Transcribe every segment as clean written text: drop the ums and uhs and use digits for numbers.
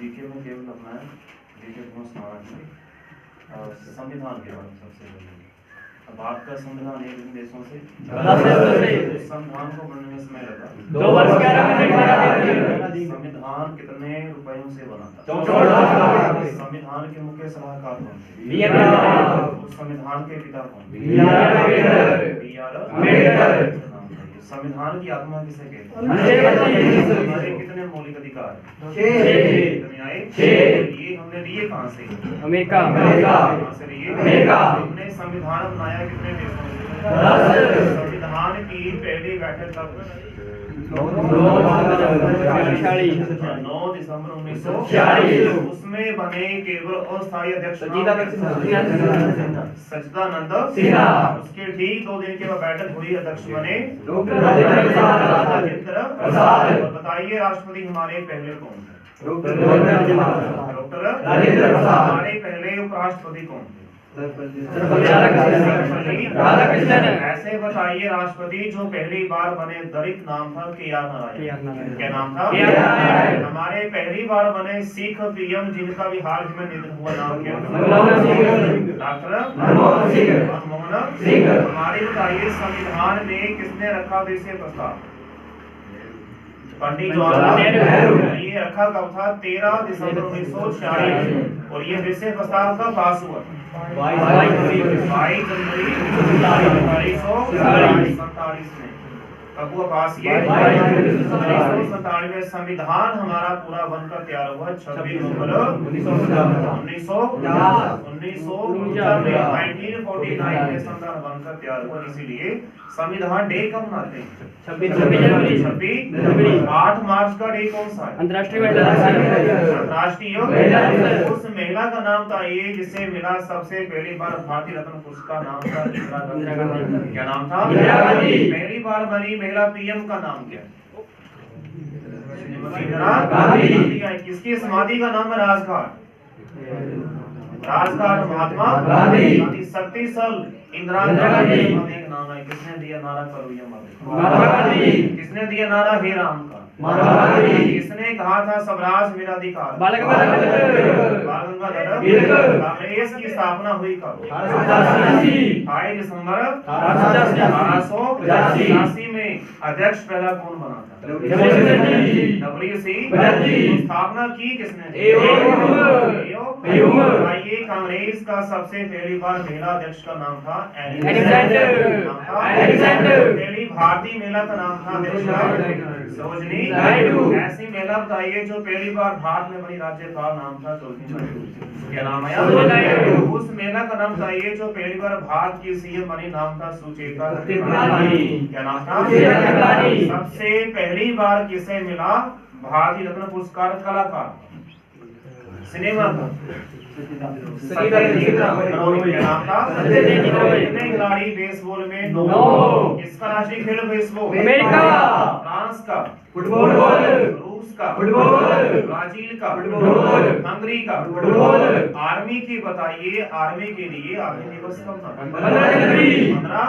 GK में केवल अपना जीके को सुनाना चाहिए। संविधान के बारे में सबसे पहले अब आपका संविधान एक देशों से संविधान को बनने में समय लगा 2 वर्ष 11 मिनट। संविधान कितने रुपयों से बना था? संविधान के मुख्य सलाहकार कौन थे? उस संविधान के पिता कौन थे? संविधान की आत्मा किसे कहते हैं? हमारे कितने मौलिक अधिकार? 6। ये हमने लिए कहाँ से? अमेरिका। कहाँ से लिए? हमने संविधान बनाया कितने देशों से? संविधान की पहली बैठक कब? 9 दिसंबर 1946। उसमें बने केवल अस्थायी अध्यक्ष सच्चिदानंद सिन्हा। उसके ठीक 2 दिन के बाद बैठक हुई, अध्यक्ष बने राजेंद्र प्रसाद। और बताइए राष्ट्रपति हमारे पहले कौन थे? डॉक्टर राजेंद्र प्रसाद। हमारे पहले उपराष्ट्रपति कौन थे? ऐसे बताइए राष्ट्रपति जो पहली बार बने दलित नाम था KR नारायण। क्या नाम था? हमारे पहली बार बने सिख PM जिनका भी हाल में निधन हुआ नाम क्या? डॉक्टर मनमोहन सिंह। हमारे बताइए संविधान में किसने रखा विषय प्रस्ताव? पंडित जवाहरलाल नेहरू। ये रखा कब था? 13 दिसंबर 1946। और ये विषय प्रस्ताव कब पास हुआ? 22 जनवरी 1947 में। कब हुआ पास? ये 1997 में। संविधान हमारा पूरा बनकर तैयार हुआ 26 नवंबर 1949 में संविधान बनकर तैयार हुआ। इसीलिए संविधान डे कब मनाते हैं? 26 जनवरी। 8 मार्च का डे कौन सा है? अंतर्राष्ट्रीय महिला दिवस। उस महिला का नाम था ये जिसे मिला सबसे पहली बार भारतीय रत्न पुरस्कार, नाम था इंदिरा गांधी। क्या नाम था? पहली बार बनी महिला PM का नाम क्या? इंदिरा गांधी। किसकी समाधि का नाम है? राजघाट महात्मा गांधी। शक्ति स्थल इंदिरा गांधी का नाम है। किसने दिया नारा? करो ये महात्मा गांधी। किसने दिया नारा? हे राम का? किसने कहा था स्वराज मेरा अधिकार? बाल गंगाधर। कांग्रेस की स्थापना हुई कब? 22 दिसंबर 1885 में। अध्यक्ष पहला कौन बना था? WC। स्थापना की किसने? आइए कांग्रेस का सबसे पहली बार महिला अध्यक्ष का नाम था एलेक्जेंडर। पहली भारतीय महिला का नाम था सरोजिनी नायडू। ऐसी महिला बताइए जो पहली बार भारत में बनी राज्यपाल, नाम था सरोजिनी नायडू। क्या नाम है? उस महिला का नाम बताइए जो पहली बार भारत की CM बनी, नाम था सुचेता कृपलानी। क्या नाम था? सबसे पहली बार किसे मिला भारतीय रत्न पुरस्कार? कलाकार, सिनेमा का खिलाड़ी बेसबॉल में 9। किसका राष्ट्रीय खेल बेसबॉल? अमेरिका। फ्रांस का फुटबॉल। रूस का फुटबॉल। ब्राजील का फुटबॉल। हंगरी का फुटबॉल। आर्मी की बताइए, आर्मी के लिए आर्मी दिवस कब था? 15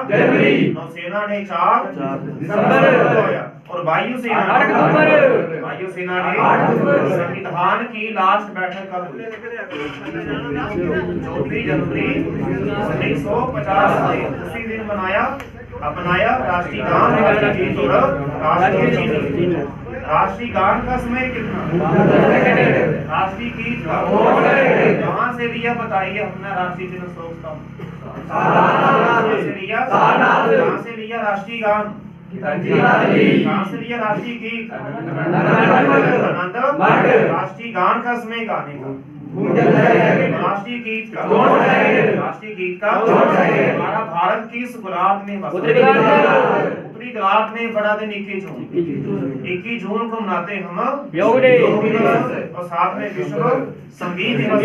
जनवरी। नौसेना ने 4 दिसंबर। और वायुसेना ने 8 संविधान की लास्ट बैठक कब हुई? 24 जनवरी 1950 में। उसी दिन अपनाया राष्ट्रीय गान, राष्ट्रीय गान का समय कितना? राष्ट्रीय गीत का कहाँ से लिया बताइए? अपना राष्ट्रीय चिन्ह कहाँ से लिया राष्ट्रीय गान? कहाँ से लिया राष्ट्रीय गीत? राष्ट्रीय गान का समय गाने का, राष्ट्रीय गीत का हमारा भारत किस गुलाब में? उत्तरी गुलाब में बड़ा दिन 21 जून को मनाते हम योग दिवस। और साथ में विश्व संगीत दिवस।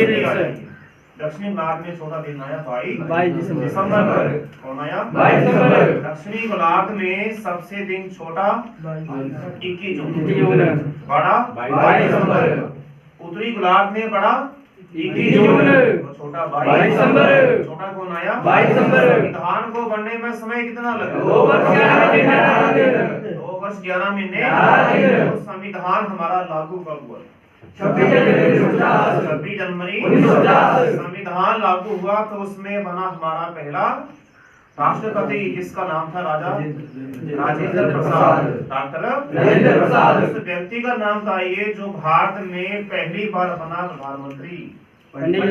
दक्षिणी गुलाब में छोटा दिन आया 22 दिसंबर। कौन आया? 22 दिसंबर। दक्षिणी गुलाब में सबसे दिन छोटा 21 जून, बड़ा 22 दिसंबर। उत्तरी गुलाब में बड़ा 21 जून, छोटा 22 दिसंबर। छोटा कौन आया? 22 दिसंबर। संविधान को बनने में समय कितना लगा? 2 वर्ष 11 महीने। संविधान हमारा लागू कब हुआ? 26 जनवरी 1950 संविधान लागू हुआ तो उसमें बना हमारा पहला राष्ट्रपति, जिसका नाम था राजेंद्र प्रसाद, डॉक्टर राजेंद्र प्रसाद। उस व्यक्ति का नाम था ये जो भारत में पहली बार बना प्रधानमंत्री, पंडित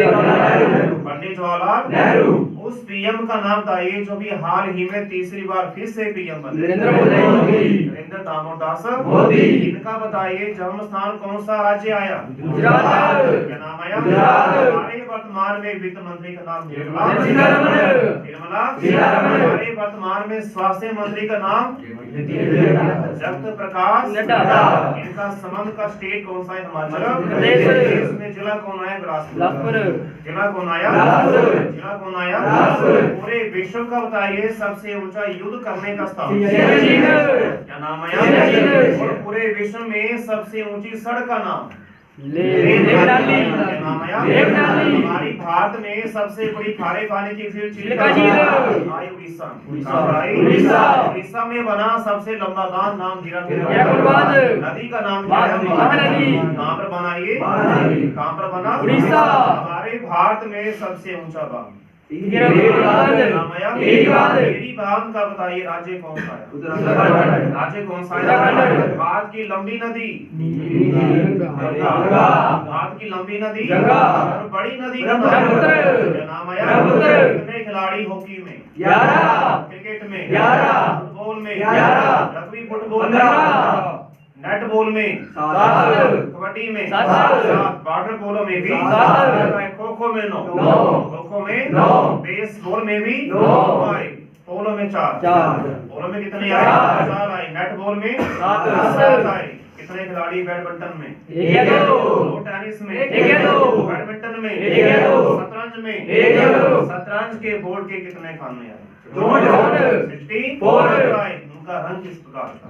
जवाहरलाल नेहरू। उस पीएम का नाम था ये जो भी हाल ही में तीसरी बार फिर से पीएम बने, नरेंद्र दामोदर मोदी। इनका बताइए जन्म स्थान कौन सा राज्य आया? गुजरात। क्या नाम आया? हमारे वर्तमान में वित्त मंत्री का नाम निर्मला सीतारमण। हमारे वर्तमान में स्वास्थ्य मंत्री का नाम जगत प्रकाश नड्डा। इनका संबंध का स्टेट कौन सा है? हिमाचल प्रदेश। इसमें जिला कौन है? जिला कौन आया? जिला कौन आया? पूरे विश्व का बताइए सबसे ऊंचा युद्ध करने का स्थान क्या नाम आया? और पूरे विश्व में सबसे ऊंची सड़क का नाम नाम आया? हमारी भारत में सबसे बड़ी खारे पानी की झील उड़ीसा में बना सबसे लंबा बांध नाम नदी का नाम कहाँ पर बनाइए? कहाँ पर बना? उड़ीसा। हमारे भारत में सबसे ऊंचा बांध बांध का बताइए राज्य कौन सा है? राज्य कौन सा है? भारत की लंबी नदी भारत की लंबी नदी और बड़ी नदी का नाम आया? कितने खिलाड़ी हॉकी में? 11। क्रिकेट में 11। फुटबॉल में 11। रग्बी फुटबॉल में, नेट बॉल में 7, कबड्डी में 7, वाटर पोलो में भी 7, खो खो में 9, खो खो में 9, बेसबॉल में भी 9, पोलो में 4, पोलो में कितने आए? 4 आए। नेट बॉल में 7 आए। कितने खिलाड़ी बैडमिंटन में? 1, टेनिस में 1, बैडमिंटन में 1, शतरंज में 1। शतरंज के बोर्ड के कितने खाने आए? 64। उनका रंग किस प्रकार था?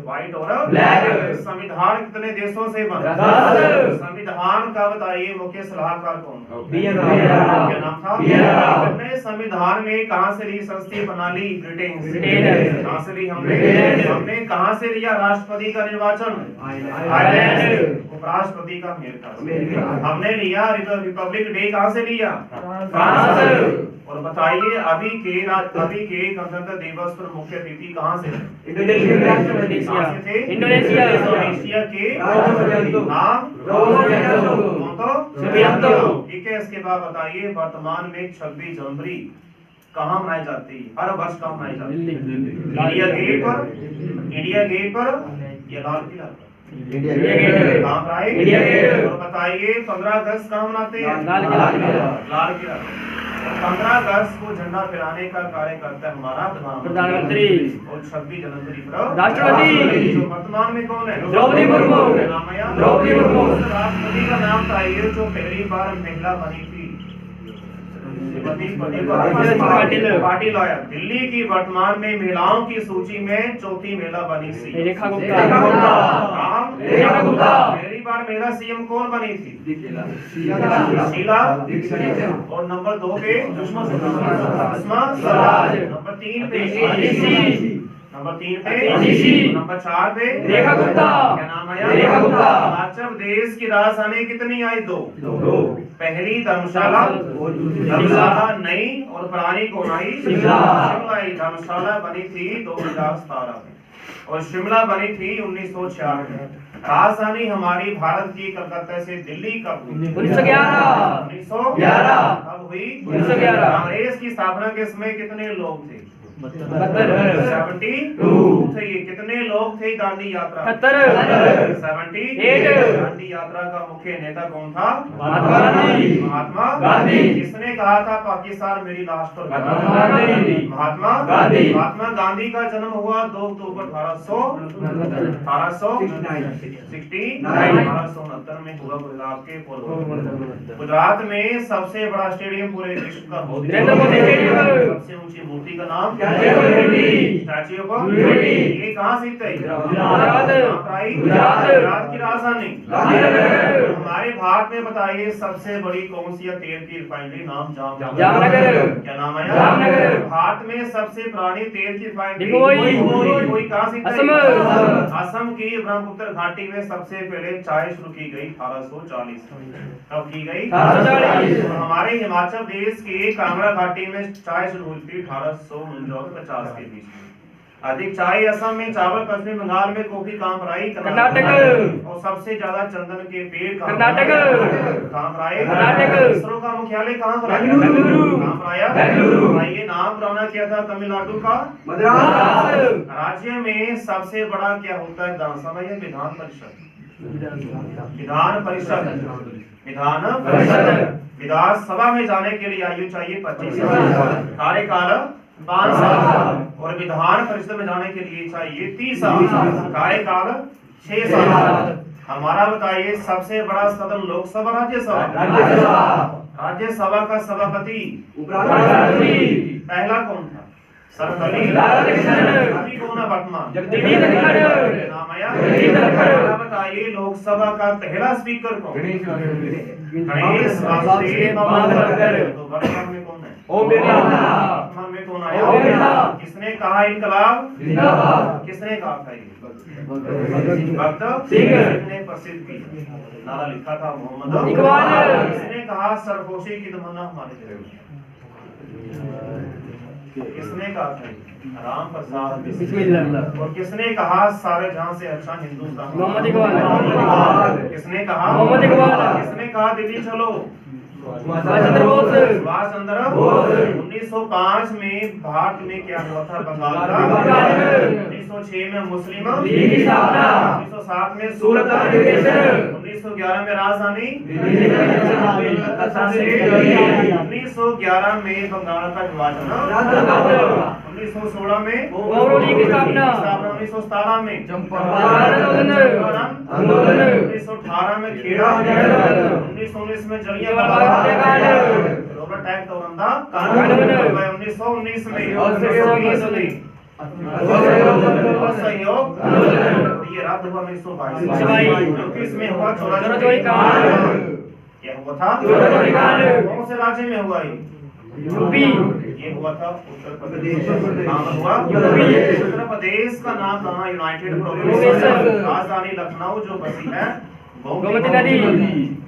व्हाइट और ब्लैक। संविधान कितने देशों से बना? संविधान का बताइए मुख्य सलाहकार कौन? क्या नाम था? हमने संविधान में कहां से ली संसदीय प्रणाली? ब्रिटेन से। कहां से ली हमने कहां से लिया राष्ट्रपति का निर्वाचन? आयरलैंड। उपराष्ट्रपति का अमेरिका। हमने लिया रिपब्लिक डे कहां से लिया? फ्रांस। और बताइए अभी के गणतंत्र दिवस पर मुख्य अतिथि कहां से? इंडोनेशिया के नाम ठीक है। इसके बाद बताइए वर्तमान में 26 जनवरी कहाँ मनाई जाती है? हर वर्ष कहाँ मनाई जाती है? इंडिया गेट पर या लाल किला पर? कहाँ पर? India Gate. और बताइए 15 अगस्त कहाँ मनाते हैं? लाल किला। 15 अगस्त को झंडा फहराने का कार्य करता है हमारा प्रधानमंत्री। और 26 जनवरी पर राष्ट्रपति। जो वर्तमान में कौन है? द्रौपदी मुर्मू। नाम आया? द्रौपदी मुर्मू। राष्ट्रपति का नाम था ये जो पहली बार महिला बनी थी? पाटिल आया। दिल्ली की वर्तमान में महिलाओं की सूची में चौथी महिला बनी थी रेखा गुप्ता। पहली बार महिला सीएम कौन बनी थी? शीला। और नंबर 2 पे सुषमा स्वराज। नंबर 3 पे नंबर 4 पे रेखा गुप्ता। क्या नाम आया? रेखा गुप्ता। हिमाचल प्रदेश की राजधानी कितनी आई? 2। पहली धर्मशाला नई और पुरानी कौन आई? शिमला। धर्मशाला बनी थी 2017 में और शिमला बनी थी 1966 में। राजधानी हमारी भारत की कलकत्ता से दिल्ली कब हुई? 1911। कब हुई? 1911। कांग्रेस की स्थापना के समय कितने लोग थे? 72। ये कितने लोग थे दांडी यात्रा? 78। दांडी यात्रा का मुख्य नेता कौन था? महात्मा गांधी। किसने कहा था पाकिस्तान मेरी लाश पर? महात्मा गांधी। महात्मा गांधी का जन्म हुआ 2 अक्टूबर 1869 में हुआ गुजरात के पोरबंदर। गुजरात में सबसे बड़ा स्टेडियम पूरे विश्व का सबसे ऊंची मूर्ति का नाम स्टैच्यू ऑफ यूनिटी। ये कहाँ स्थित है? गुजरात की राजधानी। हमारे हमारे भारत में बताइए सबसे बड़ी कौन सी तेल की रिफाइनरी? नाम जामनगर। क्या नाम है? जामनगर। भारत में सबसे पुरानी तेल की रिफाइनरी कोई कहाँ से? असम। असम की ब्रह्मपुत्र घाटी में सबसे पहले चाय शुरू की गई 1840। कब की गई? 1840। और हमारे हिमाचल प्रदेश के कांगड़ा घाटी में चाय शुरू हुई थी 1849-50 के बीच में। अधिक चाय असम में, चावल पश्चिम बंगाल में, कॉफी कहाँ पर आई? कर्नाटक। और सबसे ज्यादा चंदन के पेड़ कर्नाटक। कहाँ पर आए? कर्नाटक। इसरो का मुख्यालय कहाँ पर आया? बेंगलुरु। कहाँ पर आया? बेंगलुरु। आइए, नाम पुराना क्या था तमिलनाडु का? मद्रास। राज्य में सबसे बड़ा क्या होता है? विधानसभा या विधान परिषद? विधान परिषद। विधान परिषद। विधानसभा में जाने के लिए आयु चाहिए 25 साल, कार्यकाल 5 साल, और विधान परिषद में जाने के लिए चाहिए 30 साल, कार्यकाल 6 साल। हमारा बताइए सबसे बड़ा सदन लोकसभा राज्यसभा? राज्यसभा का सभापति उपराष्ट्रपति पहला कौन था? सर्वपल्ली अभी कौन है वर्तमान? नाम आया? बताइए लोकसभा का पहला स्पीकर कौन? गणेश वासुदेव मावलंकर। तो वर्तमान में कौन है? ओम बिरला। वर्तमान में कौन आया? ओम बिरला। किसने कहा इनकलाब जिंदाबाद? किसने कहा था ये? भगत सिंह ने प्रसिद्ध किया, नारा लिखा था मोहम्मद इकबाल। किसने कहा सरफरोशी की तमन्ना हमारे दिल में? किसने कहा था? राम प्रसाद बिस्मिल्लाह। और किसने कहा सारे जहां से अच्छा हिंदुस्तान? मोहम्मद इकबाल। किसने कहा? मोहम्मद इकबाल। किसने कहा दिल्ली चलो? सुभाष चंद्र बोस। सुभाष चंद्र बोस। 1905 में भारत में क्या हुआ था? बंगाल का 1906 में मुस्लिम लीग की स्थापना, 1907 में सूरत अधिवेशन, 1911 में राजधानी, 1911 में बंगाल का विभाजन, 1916 में लीग की स्थापना, 1917 में चंपारण आंदोलन, 1918 में खेड़ा, 1919 में जलियांवाला रॉबर्ट एक्ट औरंदा कानून, 1919 में सहयोग, ये रात हुआ 1922 में हुआ चोरी कांड। क्या हुआ था? कौन से राज्य में हुआ ये? यूपी। ये हुआ था उत्तर प्रदेश। नाम हुआ उत्तर प्रदेश का नाम कहाँ? यूनाइटेड प्रोविंस, राजधानी लखनऊ जो बसी है गोमती नदी।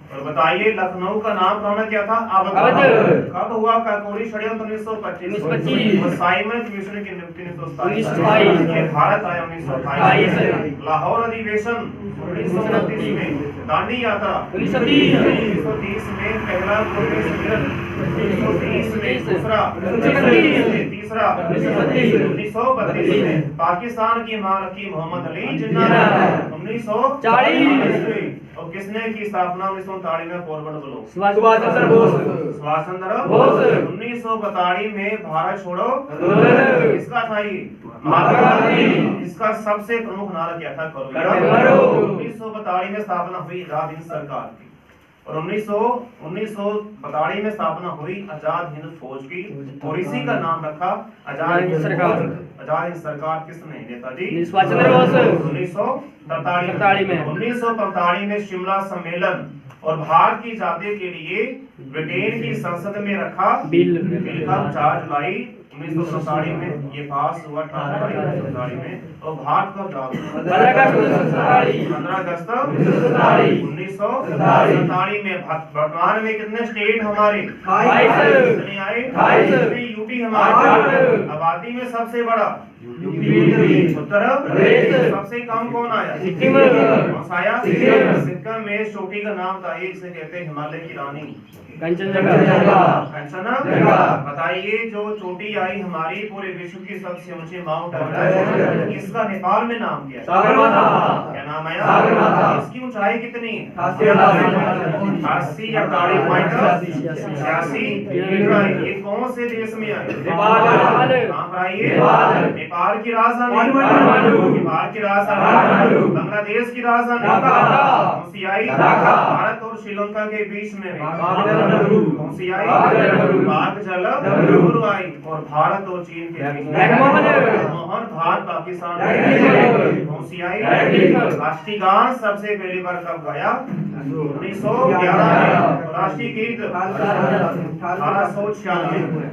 और बताइए लखनऊ का नाम पुराना क्या था? अवध। कब हुआ काकोरी षड्यंत्र? 1925। और साइमन कमीशन की नियुक्ति 1927। भारत आया 1928। लाहौर अधिवेशन 1929 में, दांडी यात्रा 1930 में, पहला कांग्रेस सम्मेलन 1930 में, दूसरा 1932, तीसरा 1932 में, पाकिस्तान की महारथी मोहम्मद अली जिन्ना 1940। और किसने की स्थापना 1939 में? फॉरवर्ड बोलो। सुभाष चंद्र बोस। सुभाष चंद्र बोस। 1942 में भारत छोड़ो आंदोलन किसका था ये? महात्मा गांधी। इसका सबसे प्रमुख नारा क्या था? करो। 1942 में स्थापना हुई आजाद हिंद सरकार की, और 1942 में स्थापना हुई आजाद हिंद फौज की, और इसी का नाम रखा आजाद हिंद सरकार। आजाद हिंद सरकार किसने? नेताजी सुभाष चंद्र बोस। 1943 में। 1945 में शिमला सम्मेलन और भारत की आजादी के लिए ब्रिटेन की संसद में रखा बिल का 4 जुलाई 1947 में ये पास हुआ 1947 में। और भारत कब आजाद हुआ? 15 अगस्त 1947 में। वर्तमान में कितने स्टेट हमारे? 22 यूपी हमारे। आबादी में सबसे बड़ा उत्तर प्रदेश। सबसे कम कौन आया? सिक्किम। कौन आया? सिक्किम में चोटी का नाम था, एक से कहते हैं हिमालय की रानी कंचनजंगा। बताइए जो चोटी आई हमारी पूरे विश्व की सबसे ऊंची माउंट एवरेस्ट, इसका नेपाल में नाम क्या? क्या नाम आया? इसकी ऊंचाई कितनी है? 80 या 86 मीटर। ये कौन से देश में आई? नेपाल। कहाँ पर आई है? नेपाल। नेपाल की राजधानी नेपाल की राजधानी बांग्लादेश की राजधानी होशियाई भारत और श्रीलंका के बीच में होशियाई बाघ जल आई और भारत और चीन के बीच में मोहन भारत पाकिस्तान होशियाई राष्ट्रीय गान सबसे पहली बार कब गाया 1911 में। राष्ट्रीय गीत 1896